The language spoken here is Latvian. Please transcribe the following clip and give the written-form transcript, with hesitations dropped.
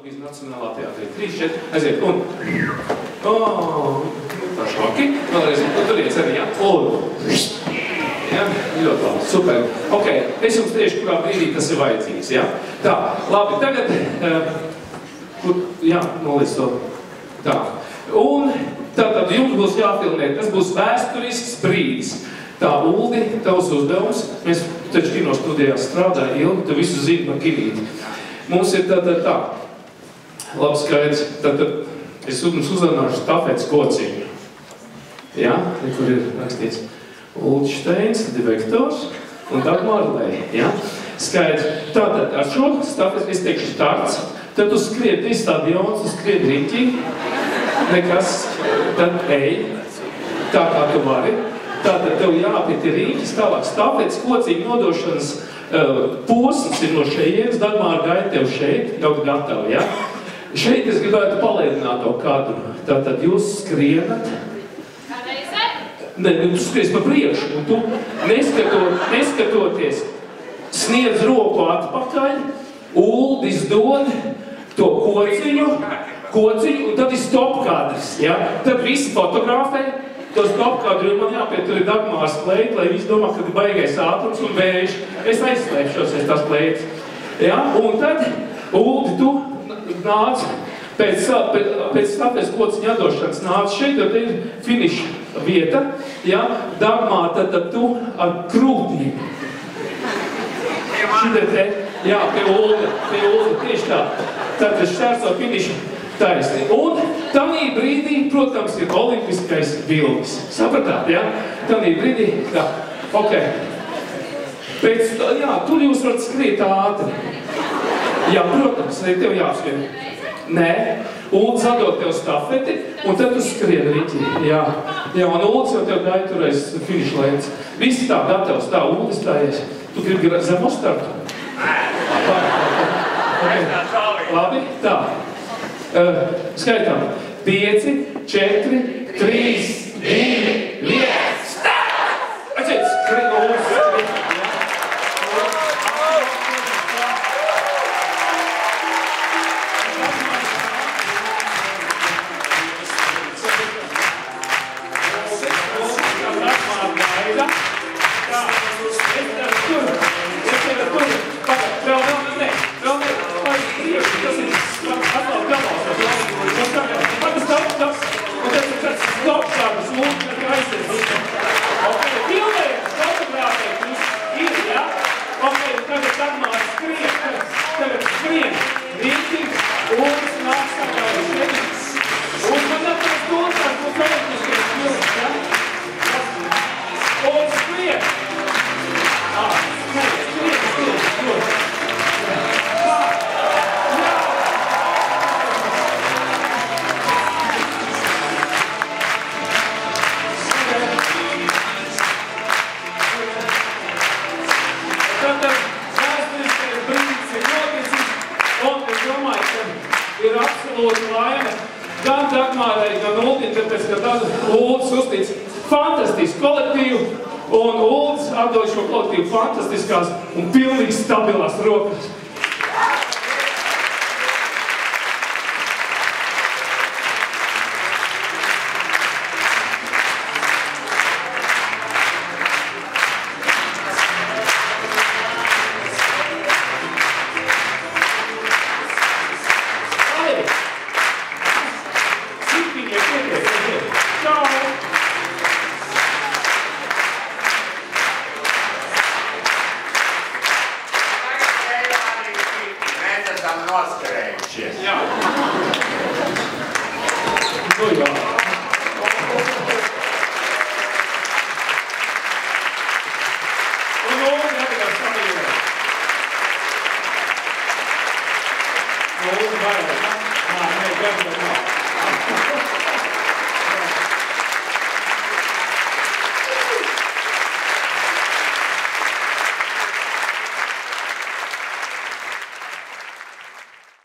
līdz Nacionālā teātrī. 3, 4, aiziet, un... Tā švaki, vēlreiz, turiec arī, ja? Un... Ja, ļoti labi, super. Ok, es jums tieši, kurā brīdī tas ir vajadzīgs, ja? Tā, labi, tagad... Jā, nolīdz to. Tā. Un tātad jums būs jāfilmē, tas būs vēsturisks brīdis. Tā, Uldi, tavs uzdevums. Mēs taču kino studijā strādāja ilgi, tu visu zini par kinīti. Mums ir tātad tā. Labi skaidrs. Tātad es jums uzrunāšu stafetes kociņu. Jā, kur ir rakstīts Uldi Šteins, direktors, un Dagmāra Lēja. Jā, skaidrs. Tātad ar šo stafetes es teikšu starts. Tad tu skriet stadionus, tu skriet riņķi, nekas, tad ej, tā kā tu vari. Tātad tev jāpiet ir riņķis, tālāk stafetes kociņu nodošanas posms ir no šejienes, Dagmāra gaida tev šeit, jau gatavi, ja? Šeit es gribētu palēdināt to kadru. Tātad jūs skrienat. Kādreize? Ne, tu skries pa priekšu, un tu neskatoties sniedz roku atpakaļ, Uldis dod to kociņu, un tad ir stop kadrs, ja? Tad visi fotografē, to stop kadru, un man jāpietur ir Dagmāras pleit, lai visi domā, ka ir baigais ātrums un vējš. Es aizslēpšos aiz tās pleitas. Ja? Un tad, Uldi, tu nāc pēc stafetes kociņa atdošanas nāc šeit, jo te ir finiša vieta, ja? Dagmāra, tad tu ar krūtīm. Šitē te, jā, pie Ulda, tieši tā. Tātad šķērso finišu taisni. Un tanī brīdī, protams, ir olimpiskais vilnis. Sapratāt, jā? Tanī brīdī, tā, ok. Pēc, jā, tur jūs varat skriet ātri. Jā, protams, arī tev jāskrien. Nē, Ulds atdod tev stafeti, un tad tu skrien riķi. Jā, un Ulds jau tev dāja turēs finišu lēns. Visi tā gatavs, tā Uldis stājies. Tu gribi zemo startu? Labi, tā. Skaitām. 5, 4, 3, 2, 1, start! Aiziet, skrien, ir absolūta laime gan Dagmārai, gan Uldim, tāpēc, ka tad Uldis uztic fantastisku kolektīvu, un Uldis atdod šo kolektīvu fantastiskās un pilnīgi stabilās rokas. Jā. Nu jā. Un Uldi atgadās samīrē. Uldi vairāk. Nē,